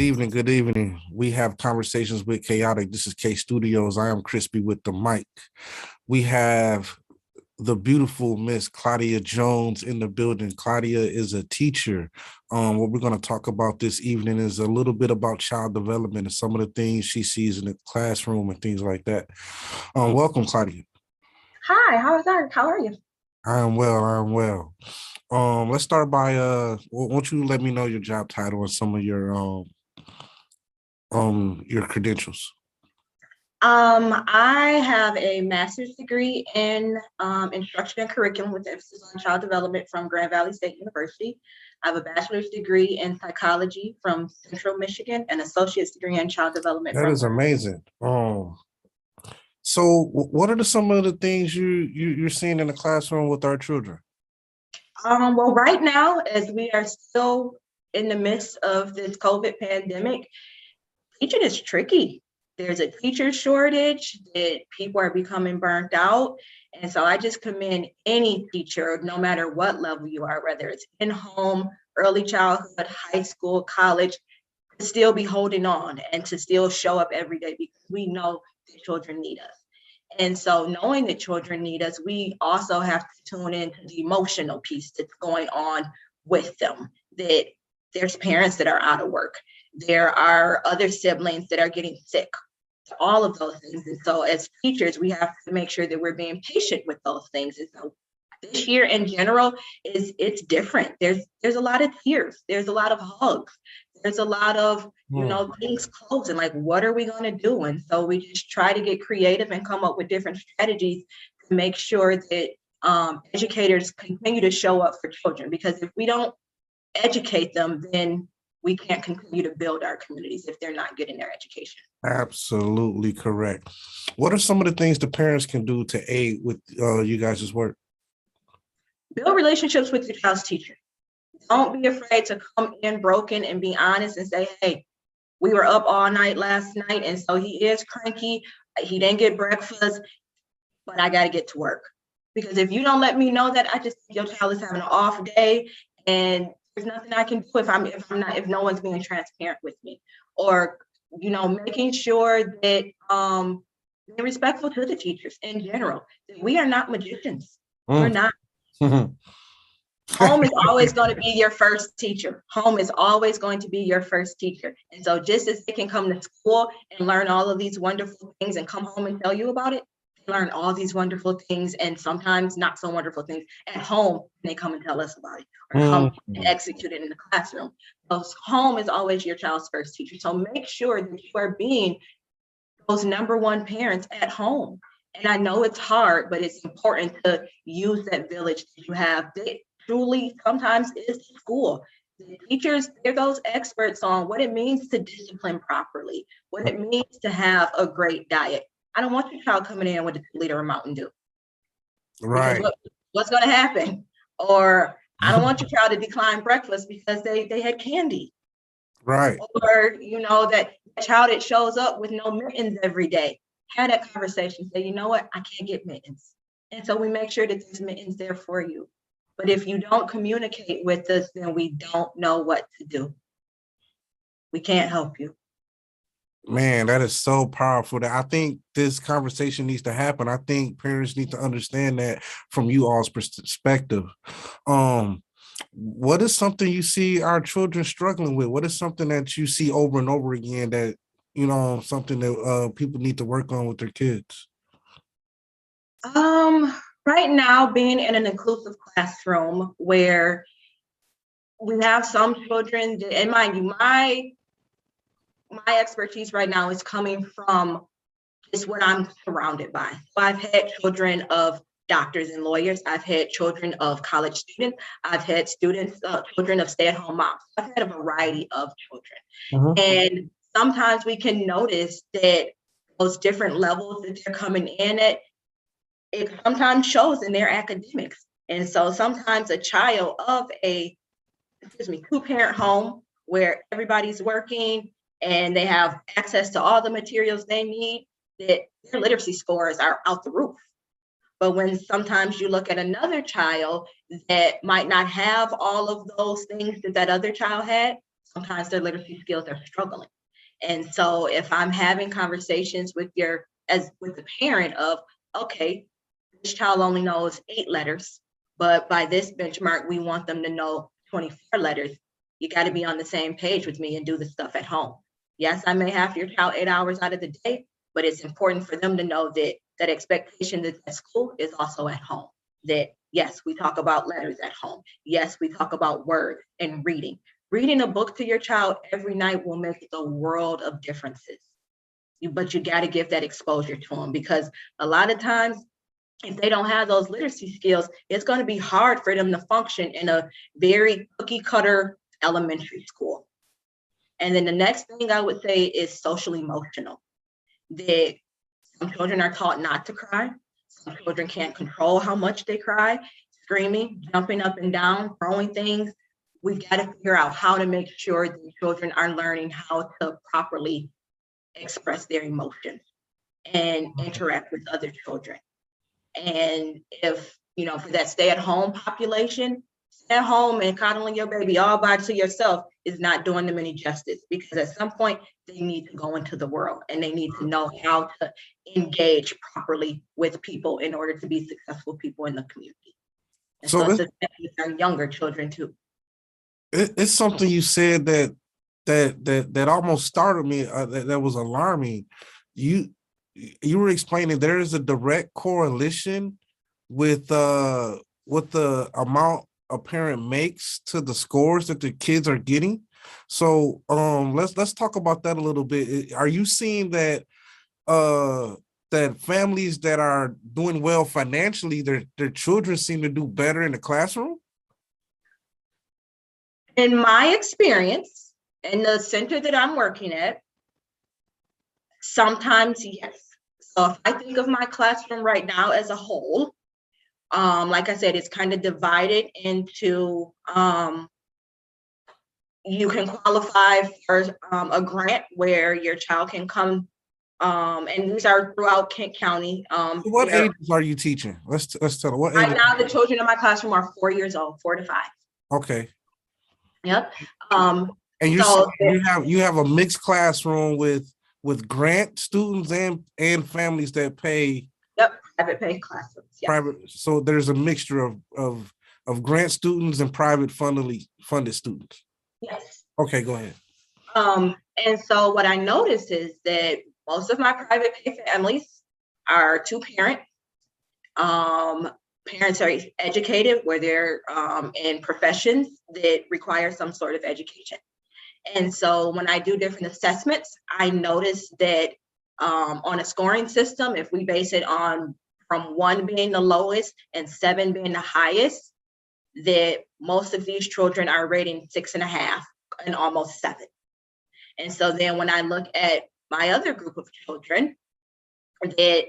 evening. Good evening. We have conversations with Chaotic. This is K Studios. I am Crispy with the mic. We have the beautiful Miss Claudia Jones in the building. Claudia is a teacher. What we're going to talk about this evening is a little bit about child development and some of the things she sees in the classroom and things like that. Welcome, Claudia. Hi, how are you? I am well. I am well. Let's start by won't you let me know your job title and some of your credentials? I have a master's degree in instruction and curriculum with emphasis on child development from Grand Valley State University. I have a bachelor's degree in psychology from Central Michigan and associate's degree in child development That from. is amazing. So what are some of the things you're seeing in the classroom with our children? Well, right now, as we are still in the midst of this COVID pandemic, teaching is tricky. There's a teacher shortage, that people are becoming burnt out. And so I just commend any teacher, no matter what level you are, whether it's in home, early childhood, high school, college, to still be holding on and to still show up every day because we know that children need us. And so knowing that children need us, we also have to tune into the emotional piece that's going on with them, that there's parents that are out of work. There are other siblings that are getting sick, all of those things. And so as teachers, we have to make sure that we're being patient with those things. And so this year in general it's different. There's a lot of tears, there's a lot of hugs, there's a lot of things closed and like, what are we going to do? And so we just try to get creative and come up with different strategies to make sure that educators continue to show up for children, because if we don't educate them, then we can't continue to build our communities if they're not getting their education. Absolutely correct. What are some of the things the parents can do to aid with you guys' work? Build relationships with your child's teacher. Don't be afraid to come in broken and be honest and say, hey, we were up all night last night, and so he is cranky. He didn't get breakfast, but I got to get to work. Because if you don't let me know that, I just think your child is having an off day, and there's nothing I can do if no one's being transparent with me. Or, making sure that they're respectful to the teachers in general. That we are not magicians. We're not. Home is always going to be your first teacher. Home is always going to be your first teacher. And so just as they can come to school and learn all of these wonderful things and come home and tell you about it, they learn all these wonderful things and sometimes not so wonderful things at home, and they come and tell us about it or come and execute it in the classroom. So home is always your child's first teacher. So make sure that you are being those number one parents at home. And I know it's hard, but it's important to use that village that you have. Truly sometimes is school. The teachers, they're those experts on what it means to discipline properly, what it means to have a great diet. I don't want your child coming in with a 2-liter of Mountain Dew. Right. Because what's going to happen? Or I don't want your child to decline breakfast because they had candy. Right. Or, that child that shows up with no mittens every day. Have that conversation. Say, you know what? I can't get mittens. And so we make sure that there's mittens there for you. But if you don't communicate with us, then we don't know what to do. We can't help you. Man, that is so powerful. That I think this conversation needs to happen. I think parents need to understand that from you all's perspective. What is something you see our children struggling with? What is something that you see over and over again that, something that people need to work on with their kids? Right now, being in an inclusive classroom where we have some children, and mind you, my expertise right now is coming from just what I'm surrounded by. So I've had children of doctors and lawyers. I've had children of college students. I've had children of stay-at-home moms. I've had a variety of children. And sometimes we can notice that those different levels that they're coming in at, it sometimes shows in their academics. And so sometimes a child of a, 2-parent home where everybody's working and they have access to all the materials they need, that their literacy scores are out the roof. But when sometimes you look at another child that might not have all of those things that other child had, sometimes their literacy skills are struggling. And so if I'm having conversations with the parent of, okay, this child only knows 8 letters, but by this benchmark, we want them to know 24 letters. You got to be on the same page with me and do the stuff at home. Yes, I may have your child 8 hours out of the day, but it's important for them to know that that expectation that at school is also at home. That yes, we talk about letters at home. Yes, we talk about word and reading. Reading a book to your child every night will make the world of differences. But you got to give that exposure to them, because a lot of times if they don't have those literacy skills, it's going to be hard for them to function in a very cookie cutter elementary school. And then the next thing I would say is social emotional. That some children are taught not to cry. Some children can't control how much they cry, screaming, jumping up and down, throwing things. We've got to figure out how to make sure the children are learning how to properly express their emotions and interact with other children. And if, for that stay-at-home population, stay at home and coddling your baby all by to yourself is not doing them any justice, because at some point they need to go into the world and they need to know how to engage properly with people in order to be successful people in the community. And so it's with our younger children too. It's something you said that almost startled me. That was alarming. You were explaining there is a direct correlation with what the amount a parent makes to the scores that the kids are getting. So let's talk about that a little bit. Are you seeing that that families that are doing well financially, their children seem to do better in the classroom? In my experience, in the center that I'm working at, sometimes yes. So if I think of my classroom right now as a whole, like I said, it's kind of divided into you can qualify for a grant where your child can come, and these are throughout Kent County. What ages are you teaching? Let's tell her what right age. now the children in my classroom are 4 years old, 4 to 5. Okay. Yep. And you have a mixed classroom with grant students and families that pay. Yep, private pay classrooms. Yes. Private. So there's a mixture of grant students and private funded students. Yes. Okay, go ahead. And so what I noticed is that most of my private pay families are 2-parent. Parents are educated, where they're in professions that require some sort of education. And so when I do different assessments, I notice that on a scoring system, if we base it on from 1 being the lowest and 7 being the highest, that most of these children are rating 6.5 and almost 7. And so then when I look at my other group of children, that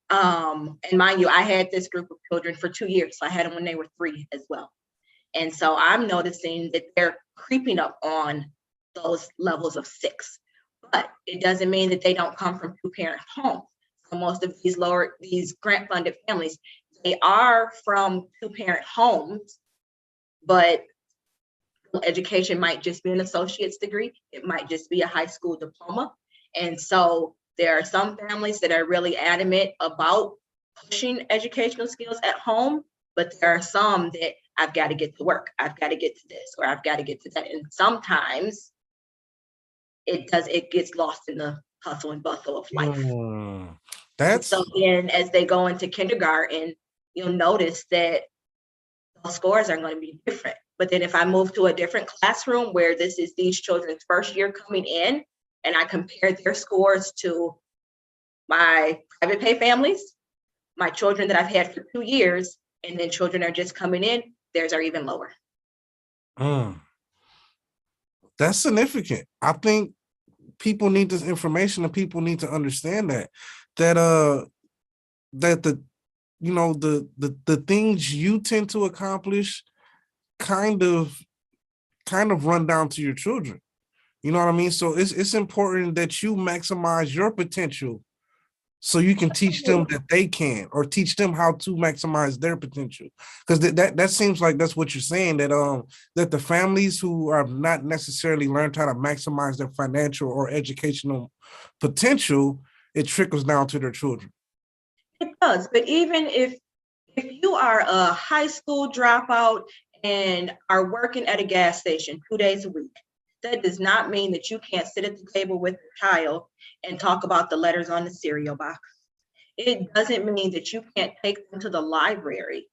and mind you, I had this group of children for 2 years. So I had them when they were 3 as well. And so I'm noticing that they're creeping up on those levels of 6. But it doesn't mean that they don't come from 2-parent homes. So most of these grant funded families, they are from 2-parent homes, but education might just be an associate's degree. It might just be a high school diploma. And so there are some families that are really adamant about pushing educational skills at home, but there are some that I've got to get to work, I've got to get to this, or I've got to get to that. And sometimes it gets lost in the hustle and bustle of life. So then as they go into kindergarten, you'll notice that those scores are going to be different. But then if I move to a different classroom where this is these children's first year coming in, and I compare their scores to my private pay families, my children that I've had for 2 years, and then children are just coming in, theirs are even lower. That's significant. I think people need this information, and people need to understand that the the things you tend to accomplish kind of run down to your children. You know what I mean? So it's important that you maximize your potential so you can teach them that they can, or teach them how to maximize their potential. Because that seems like that's what you're saying, that the families who are not necessarily learned how to maximize their financial or educational potential, it trickles down to their children. It does, but even if you are a high school dropout and are working at a gas station 2 days a week, that does not mean that you can't sit at the table with a child and talk about the letters on the cereal box. It doesn't mean that you can't take them to the library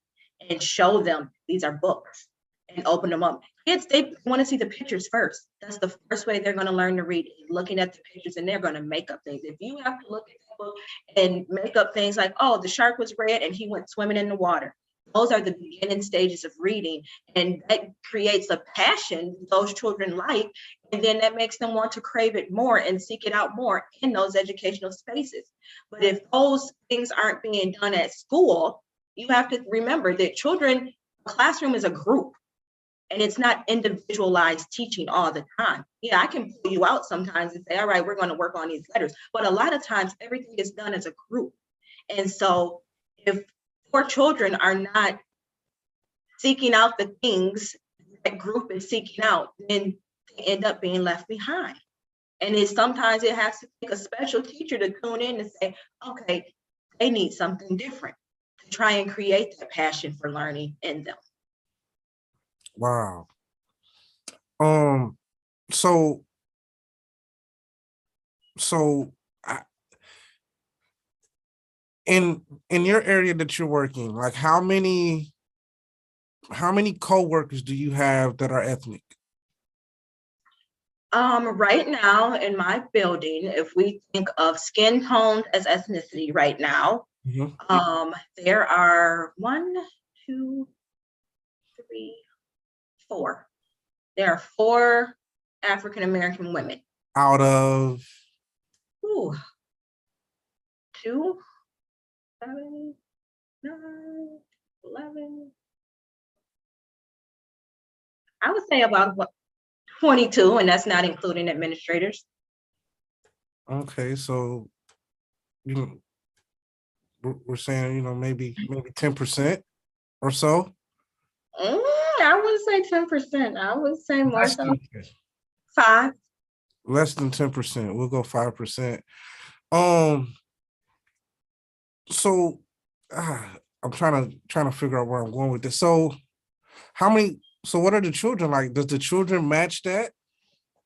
and show them these are books and open them up. Kids, they want to see the pictures first. That's the first way they're going to learn to read, looking at the pictures, and they're going to make up things. If you have to look at the book and make up things like, oh, the shark was red and he went swimming in the water. Those are the beginning stages of reading, and that creates a passion those children like, and then that makes them want to crave it more and seek it out more in those educational spaces. But if those things aren't being done at school, you have to remember that children, a classroom is a group, and it's not individualized teaching all the time. Yeah, I can pull you out sometimes and say, all right, we're going to work on these letters. But a lot of times everything is done as a group. And so if poor children are not seeking out the things that group is seeking out, then they end up being left behind. And sometimes it has to take a special teacher to tune in and say, okay, they need something different to try and create that passion for learning in them. Wow. So in your area that you're working, like how many coworkers do you have that are ethnic? Right now in my building, if we think of skin tones as ethnicity right now, there are 1, 2, 3, 4. There are 4 African American women. Out of 2, 7, 9, 11. I would say about 22, and that's not including administrators. Okay, so you know, we're saying maybe 10% or so. I wouldn't say 10%. I would say more so 5. Less than 10%. We'll go 5%. So I'm trying to figure out where I'm going with this. So what are the children like? Does the children match that?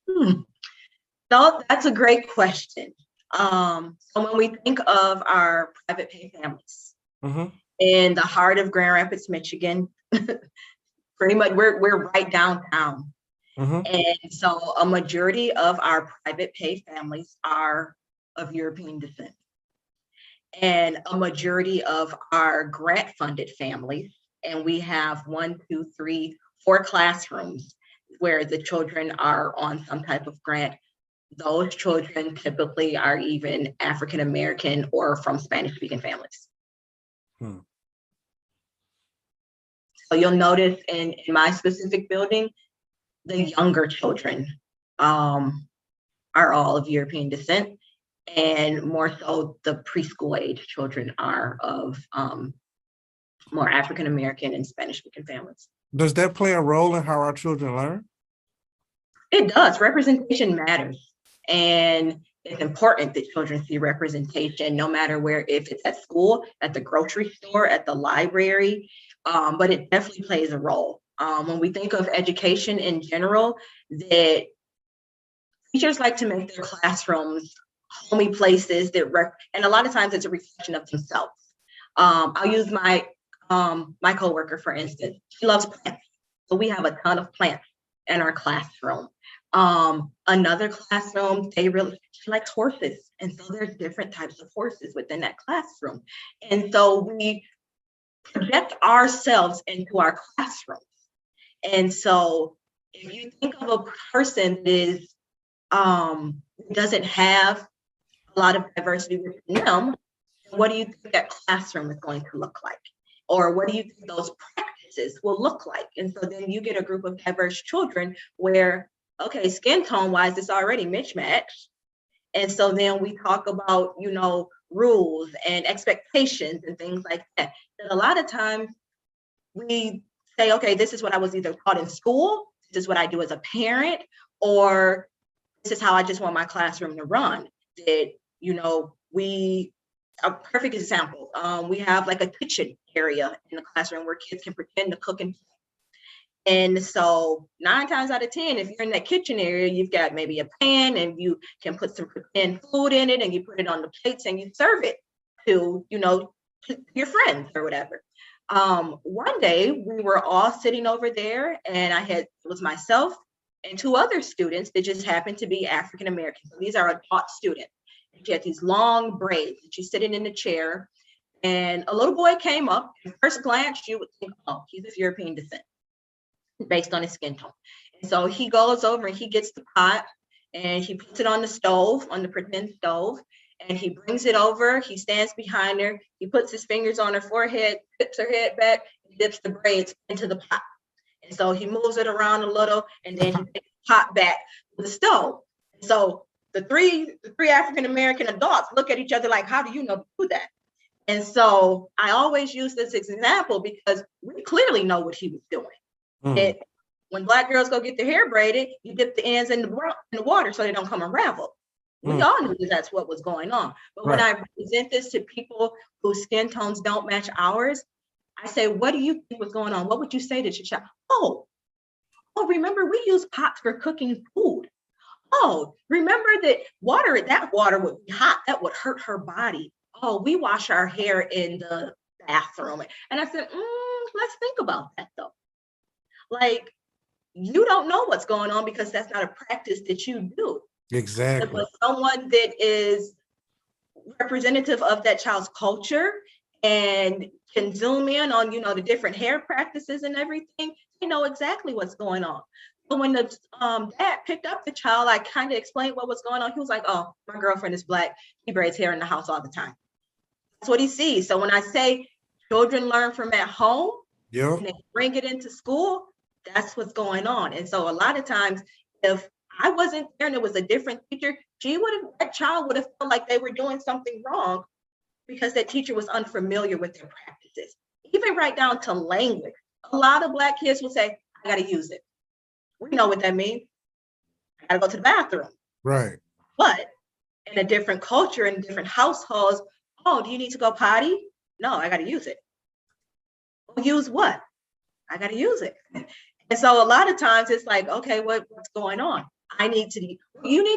No, that's a great question. So when we think of our private pay families in the heart of Grand Rapids, Michigan, pretty much we're right downtown. And so a majority of our private pay families are of European descent. And a majority of our grant funded families, and we have 1, 2, 3, 4 classrooms where the children are on some type of grant. Those children typically are even African American or from Spanish speaking families. So you'll notice in my specific building, the younger children are all of European descent, and more so the preschool age children are of more African American and Spanish speaking families. Does that play a role in how our children learn? It does. Representation matters. And it's important that children see representation, no matter where, if it's at school, at the grocery store, at the library, but it definitely plays a role. When we think of education in general, that teachers like to make their classrooms homey places and a lot of times it's a reflection of themselves. I'll use my coworker, for instance. She loves plants. So we have a ton of plants in our classroom. Another classroom, she likes horses. And so there's different types of horses within that classroom. And so we project ourselves into our classrooms. And so if you think of a person that doesn't have a lot of diversity within them, what do you think that classroom is going to look like? Or what do you think those practices will look like? And so then you get a group of diverse children where, okay, skin tone wise, it's already mismatched. And so then we talk about, rules and expectations and things like that. And a lot of times we say, okay, this is what I was either taught in school, this is what I do as a parent, or this is how I just want my classroom to run. That, you know, a perfect example, we have like a kitchen area in the classroom where kids can pretend to cook and play. And so 9 times out of 10, if you're in that kitchen area, you've got maybe a pan and you can put some pretend food in it and you put it on the plates and you serve it to, you know, to your friends or whatever. One day we were all sitting over there and it was myself and 2 other students that just happened to be African American. So these are adult students. And she had these long braids and she's sitting in the chair and a little boy came up. At first glance, you would think, oh, he's of European descent based on his skin tone. And so he goes over and he gets the pot and he puts it on the stove, on the pretend stove, and he brings it over. He stands behind her. He puts his fingers on her forehead, tips her head back, and dips the braids into the pot. And so he moves it around a little, and then he takes the pot back to the stove. And so the three African American adults look at each other like, how do you know to do that? And so I always use this example because we clearly know what he was doing. It, when Black girls go get their hair braided, you dip the ends in the water so they don't come unraveled. We all knew that that's what was going on. But when I present this to people whose skin tones don't match ours, I say, what do you think was going on? What would you say to your child? Oh, remember we use pots for cooking food. Oh, remember that water would be hot. That would hurt her body. Oh, we wash our hair in the bathroom. And I said, let's think about that though. Like, you don't know what's going on because that's not a practice that you do. Exactly. But someone that is representative of that child's culture and can zoom in on, you know, the different hair practices and everything, they know exactly what's going on. But when the dad picked up the child, I kind of explained what was going on. He was like, oh, my girlfriend is Black. He braids hair in the house all the time. That's what he sees. So when I say children learn from at home, and they bring it into school, that's what's going on. And so a lot of times, if I wasn't there and it was a different teacher, that child would have felt like they were doing something wrong because that teacher was unfamiliar with their practices. Even right down to language. A lot of Black kids will say, I gotta use it. We know what that means. I gotta go to the bathroom. Right. But in a different culture, in different households, oh, do you need to go potty? No, I gotta use it. Well, use what? I gotta use it. And so a lot of times it's like, okay, what's going on? You need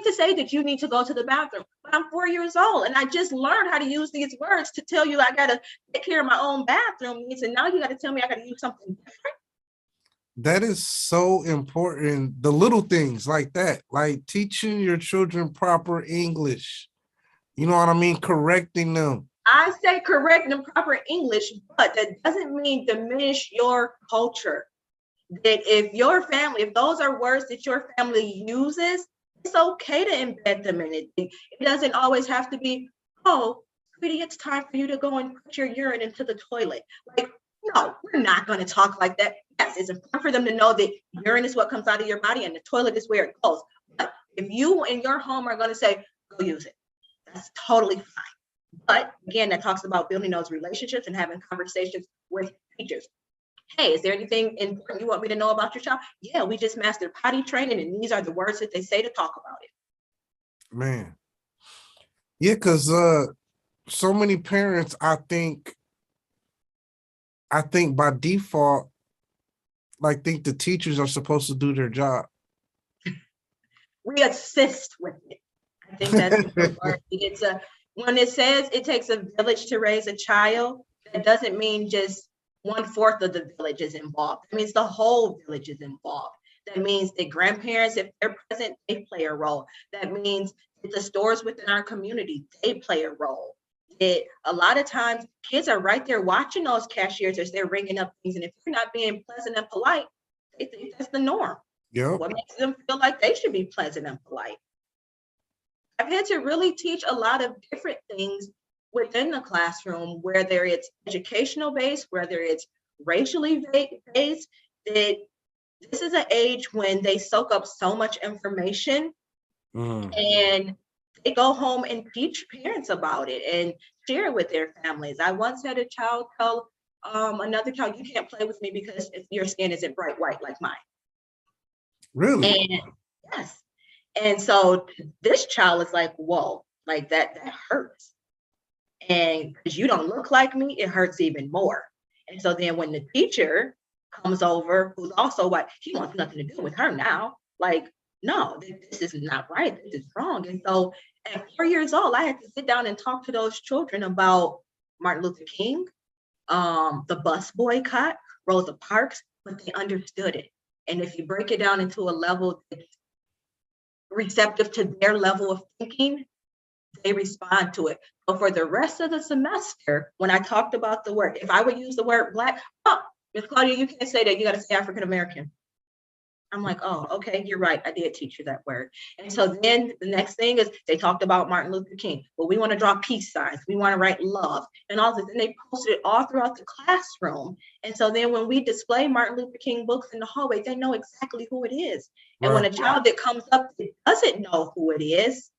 to say that you need to go to the bathroom, but I'm 4 years old and I just learned how to use these words to tell you I gotta take care of my own bathroom needs, and now you gotta tell me I gotta use something different. That is so important. The little things like that, like teaching your children proper English. You know what I mean? Correcting them. I say correct them proper English, but that doesn't mean diminish your culture. That if those are words that your family uses, it's okay to embed them in it. It doesn't always have to be, oh, sweetie, it's time for you to go and put your urine into the toilet. Like, no, we're not going to talk like that. Yes, it's important for them to know that urine is what comes out of your body and the toilet is where it goes. But if you in your home are going to say, go use it, that's totally fine. But again, that talks about building those relationships and having conversations with teachers. Hey, is there anything important you want me to know about your child? Yeah, we just mastered potty training, and these are the words that they say to talk about it. Man. Yeah, because so many parents, I think by default, think the teachers are supposed to do their job. We assist with it. I think that's the word. When it says it takes a village to raise a child, that doesn't mean just 1/4 of the village is involved. It means the whole village is involved. That means that grandparents, if they're present, they play a role. That means that the stores within our community, they play a role. That a lot of times kids are right there watching those cashiers as they're ringing up things. And if you're not being pleasant and polite, they think that's the norm. Yep. What makes them feel like they should be pleasant and polite? I've had to really teach a lot of different things within the classroom, whether it's educational based, whether it's racially based, that this is an age when they soak up so much information and they go home and teach parents about it and share it with their families. I once had a child tell another child, you can't play with me because your skin isn't bright white like mine. Really? And yes. And so this child is like, whoa, like that hurts. And because you don't look like me, it hurts even more. And so then when the teacher comes over, who's also white, he wants nothing to do with her now. Like, no, this is not right. This is wrong. And so at 4 years old, I had to sit down and talk to those children about Martin Luther King, the bus boycott, Rosa Parks, but they understood it. And if you break it down into a level that's receptive to their level of thinking, they respond to it. But for the rest of the semester, when I talked about the word, if I would use the word Black, oh, Miss Claudia, you can't say that, you got to say African American. I'm like, oh, okay, you're right. I did teach you that word. And so then the next thing is they talked about Martin Luther King. Well, we want to draw peace signs. We want to write love and all this. And they posted it all throughout the classroom. And so then when we display Martin Luther King books in the hallway, they know exactly who it is. And when a child that comes up that doesn't know who it is,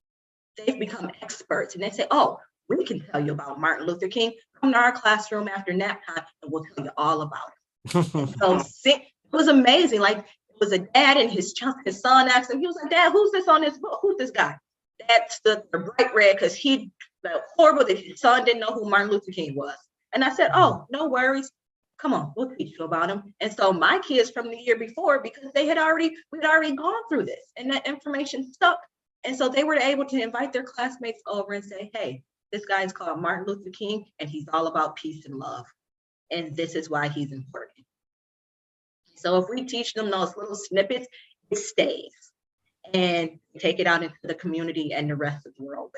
they've become experts. And they say, oh, we can tell you about Martin Luther King. Come to our classroom after nap time and we'll tell you all about it. So it was amazing. Like, was a dad and his son asked him, he was like, Dad, who's this on this book? Who's this guy? Dad stood there bright red because he felt horrible that his son didn't know who Martin Luther King was. And I said, oh, no worries. Come on, we'll teach you about him. And so my kids from the year before, because we'd already gone through this and that information stuck. And so they were able to invite their classmates over and say, hey, this guy is called Martin Luther King and he's all about peace and love. And this is why he's important. So if we teach them those little snippets, it stays and take it out into the community and the rest of the world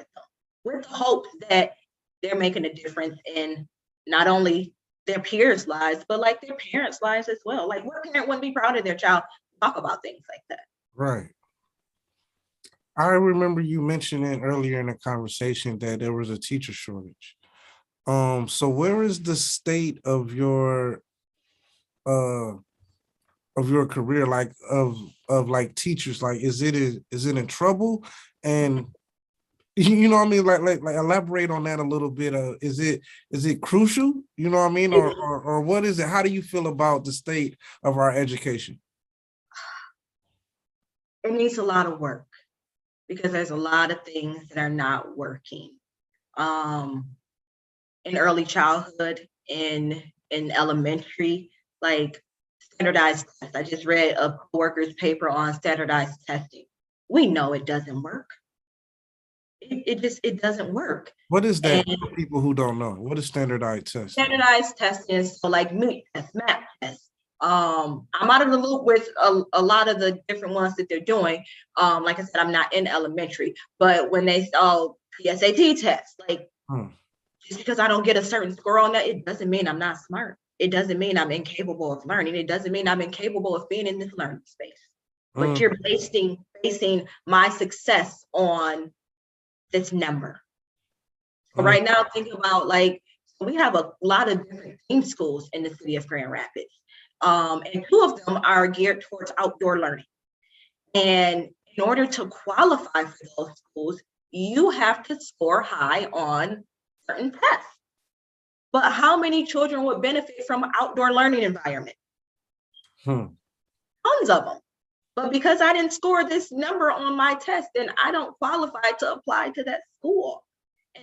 with the hope that they're making a difference in not only their peers' lives, but like their parents' lives as well. Like, what parent wouldn't be proud of their child talk about things like that? Right. I remember you mentioning earlier in the conversation that there was a teacher shortage. So where is the state of your career, like of like teachers? Like, is it in trouble? And you know what I mean? Like elaborate on that a little bit. Is it crucial? You know what I mean? Or what is it? How do you feel about the state of our education? It needs a lot of work because there's a lot of things that are not working. In early childhood, in elementary, like standardized tests. I just read a coworkers paper on standardized testing. We know it doesn't work. It doesn't work. What is that for people who don't know? What is standardized testing? Standardized testing is so like MEAT tests, MAP tests. I'm out of the loop with a lot of the different ones that they're doing. Like I said, I'm not in elementary, but when they saw PSAT tests, like just because I don't get a certain score on that, it doesn't mean I'm not smart. It doesn't mean I'm incapable of learning. It doesn't mean I'm incapable of being in this learning space. But you're basing my success on this number. So right now, think about like, we have a lot of different themed schools in the city of Grand Rapids. And 2 of them are geared towards outdoor learning. And in order to qualify for those schools, you have to score high on certain tests. But how many children would benefit from an outdoor learning environment? Tons of them. But because I didn't score this number on my test, then I don't qualify to apply to that school.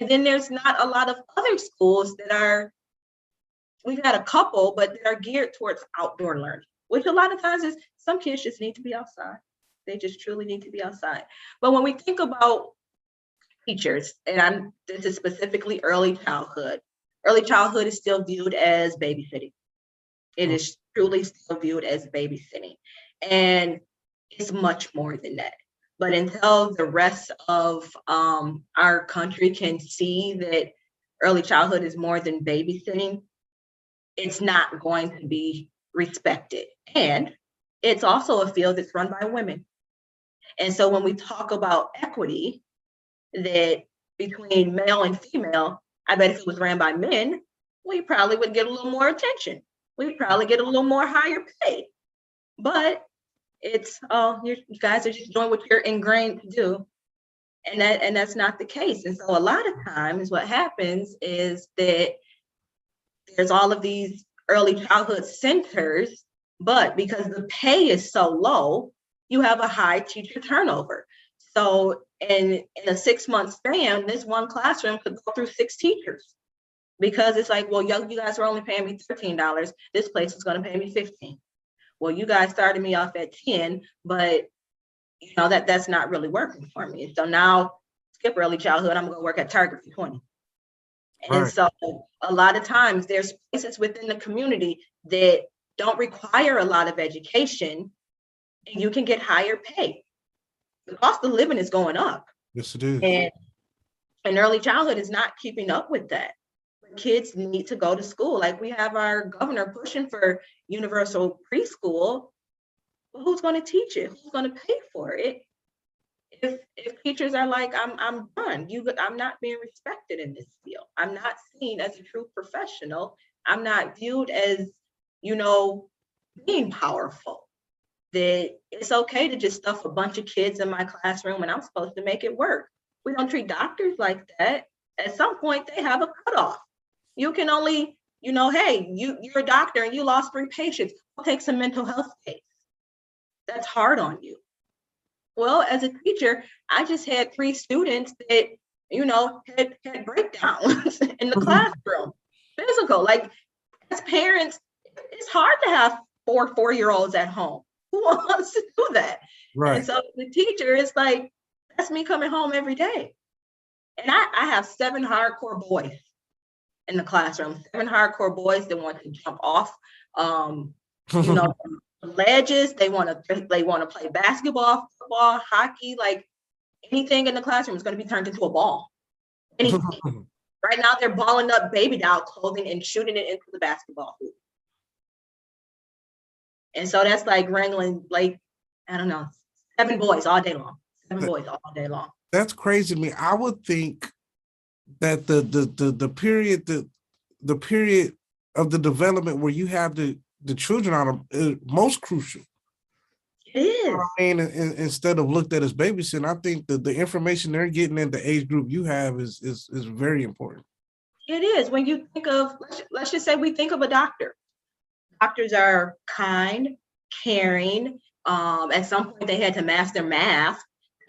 And then there's not a lot of other schools that are, we've had a couple, but that are geared towards outdoor learning, which a lot of times is some kids just need to be outside. They just truly need to be outside. But when we think about teachers, and this is specifically early childhood is still viewed as babysitting. It is truly still viewed as babysitting. And it's much more than that. But until the rest of our country can see that early childhood is more than babysitting, it's not going to be respected. And it's also a field that's run by women. And so when we talk about equity, that between male and female, I bet if it was ran by men, we probably would get a little more attention. We'd probably get a little more higher pay. But it's, you guys are just doing what you're ingrained to do. And that's not the case. And so a lot of times what happens is that there's all of these early childhood centers, but because the pay is so low, you have a high teacher turnover. So in a 6-month span, this one classroom could go through 6 teachers because it's like, well, you guys are only paying me $13. This place is going to pay me 15. Well, you guys started me off at 10, but that's not really working for me. So now skip early childhood, I'm going to work at Target for 20. And Right. so a lot of times there's places within the community that don't require a lot of education and you can get higher pay. The cost of living is going up. Yes, it is. And early childhood is not keeping up with that. Kids need to go to school. Like we have our governor pushing for universal preschool. Well, who's going to teach it? Who's going to pay for it? If teachers are like, I'm done. I'm not being respected in this field. I'm not seen as a true professional. I'm not viewed as, being powerful. That it's okay to just stuff a bunch of kids in my classroom and I'm supposed to make it work. We don't treat doctors like that. At some point, they have a cutoff. You can only, hey, you're a doctor and you lost 3 patients. I'll take some mental health case. That's hard on you. Well, as a teacher, I just had 3 students that, had breakdowns in the classroom, physical. Like as parents, it's hard to have 4-year-olds at home. Who wants to do that? Right. And so the teacher is like, that's me coming home every day. And I have 7 hardcore boys in the classroom, 7 hardcore boys that want to jump off, ledges. They want to play basketball, football, hockey, like anything in the classroom is going to be turned into a ball. Anything. Right now, they're balling up baby doll clothing and shooting it into the basketball hoop. And so that's like wrangling, like, I don't know, 7 boys all day long. 7 boys all day long. That's crazy to me. I would think that the period of the development where you have the children on is most crucial. It is. I mean, instead of looked at as babysitting, I think that the information they're getting in the age group you have is very important. It is. When you think of, let's just say we think of a doctor. Doctors are kind, caring. At some point, they had to master math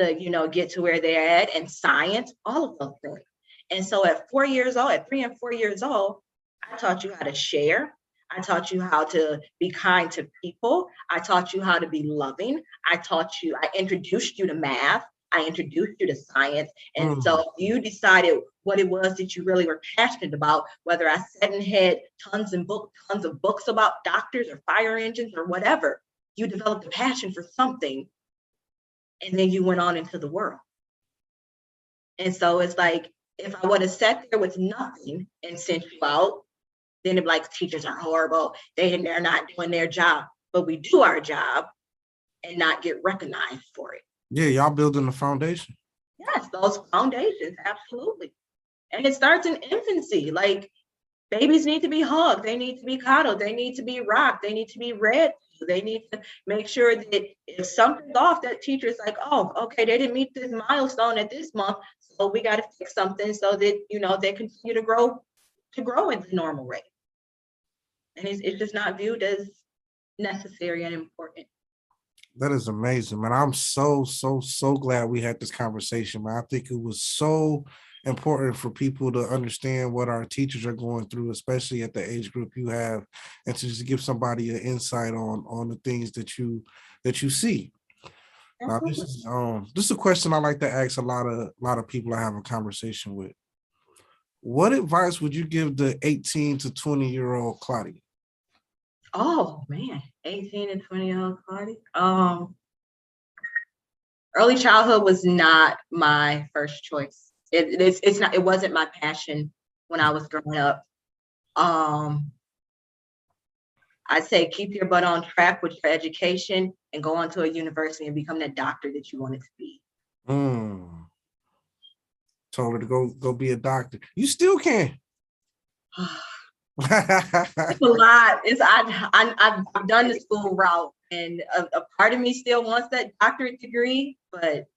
to, get to where they're at, and science, all of those things. And so at 4 years old, at 3 and 4 years old, I taught you how to share. I taught you how to be kind to people. I taught you how to be loving. I introduced you to math. I introduced you to science. And so you decided what it was that you really were passionate about, whether I sat and had tons of books about doctors or fire engines or whatever. You developed a passion for something, and then you went on into the world. And so it's like, if I would have sat there with nothing and sent you out, then it'd be like, teachers are horrible. They're not doing their job. But we do our job and not get recognized for it. Yeah, y'all building the foundation. Yes, those foundations, absolutely. And it starts in infancy. Like, babies need to be hugged. They need to be coddled. They need to be rocked. They need to be read. They need to make sure that if something's off, that teacher's like, oh, okay, they didn't meet this milestone at this month, so we got to fix something so that, they continue to grow at the normal rate. And it's just not viewed as necessary and important. That is amazing, man. I'm so glad we had this conversation, man. I think it was so important for people to understand what our teachers are going through, especially at the age group you have, and to just give somebody an insight on the things that you see. Now, this is a question I like to ask a lot of people I have a conversation with. What advice would you give the 18 to 20-year-old Claudia? Oh man, 18 and 20-year-old Claudia. Early childhood was not my first choice. It's not. It wasn't my passion when I was growing up. I'd say keep your butt on track with your education and go on to a university and become that doctor that you wanted to be. Told her to go be a doctor. You still can. It's a lot. I've done the school route, and a part of me still wants that doctorate degree, but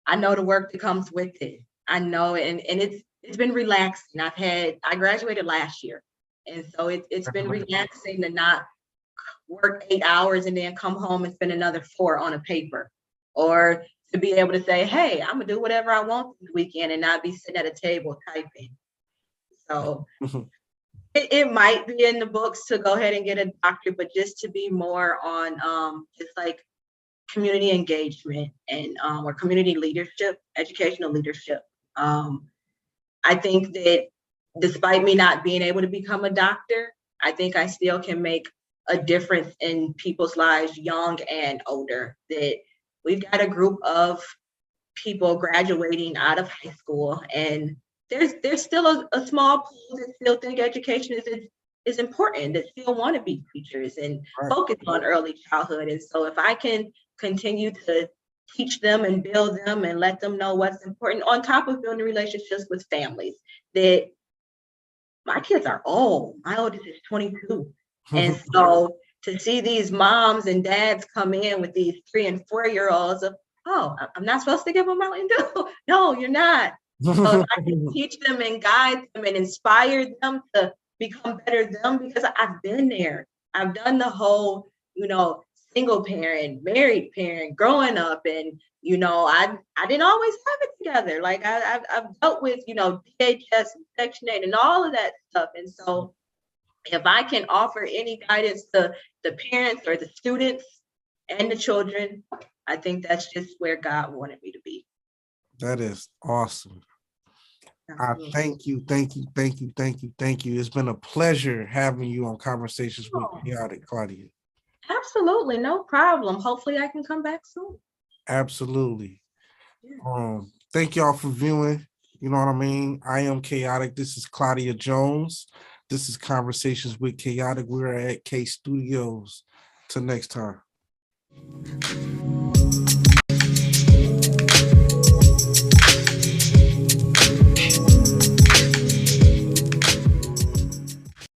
I know the work that comes with it. I know, and it's been relaxing. I graduated last year, and so it's been relaxing to not work 8 hours and then come home and spend another 4 on a paper, or to be able to say, hey, I'm gonna do whatever I want this weekend and not be sitting at a table typing. So it might be in the books to go ahead and get a doctorate, but just to be more on just like community engagement and or community leadership, educational leadership. I think that despite me not being able to become a doctor, I think I still can make a difference in people's lives, young and older. That we've got a group of people graduating out of high school, and there's still a small pool that still think education is important, that still want to be teachers and Right. focus on early childhood. And so if I can continue to teach them and build them and let them know what's important, on top of building relationships with families, that my kids are old. My oldest is 22. And so to see these moms and dads come in with these 3 and 4 year olds of, oh, I'm not supposed to give them Mountain Dew. No, you're not. So if I can teach them and guide them and inspire them to become better them, because I've been there. I've done the whole, single parent, married parent, growing up, and I didn't always have it together. Like I've dealt with DHS and Section 8 and all of that stuff, and so if I can offer any guidance to the parents or the students and the children, I think that's just where God wanted me to be. That is awesome. I Absolutely. thank you, thank you, thank you, thank you, thank you. It's been a pleasure having you on Conversations with Kaotick, Claudia. Absolutely, no problem. Hopefully I can come back soon. Absolutely. Yeah. Thank y'all for viewing. You know what I mean? I am Kaotick. This is Claudia Jones. This is Conversations with Kaotick. We're at K Studios. Till next time.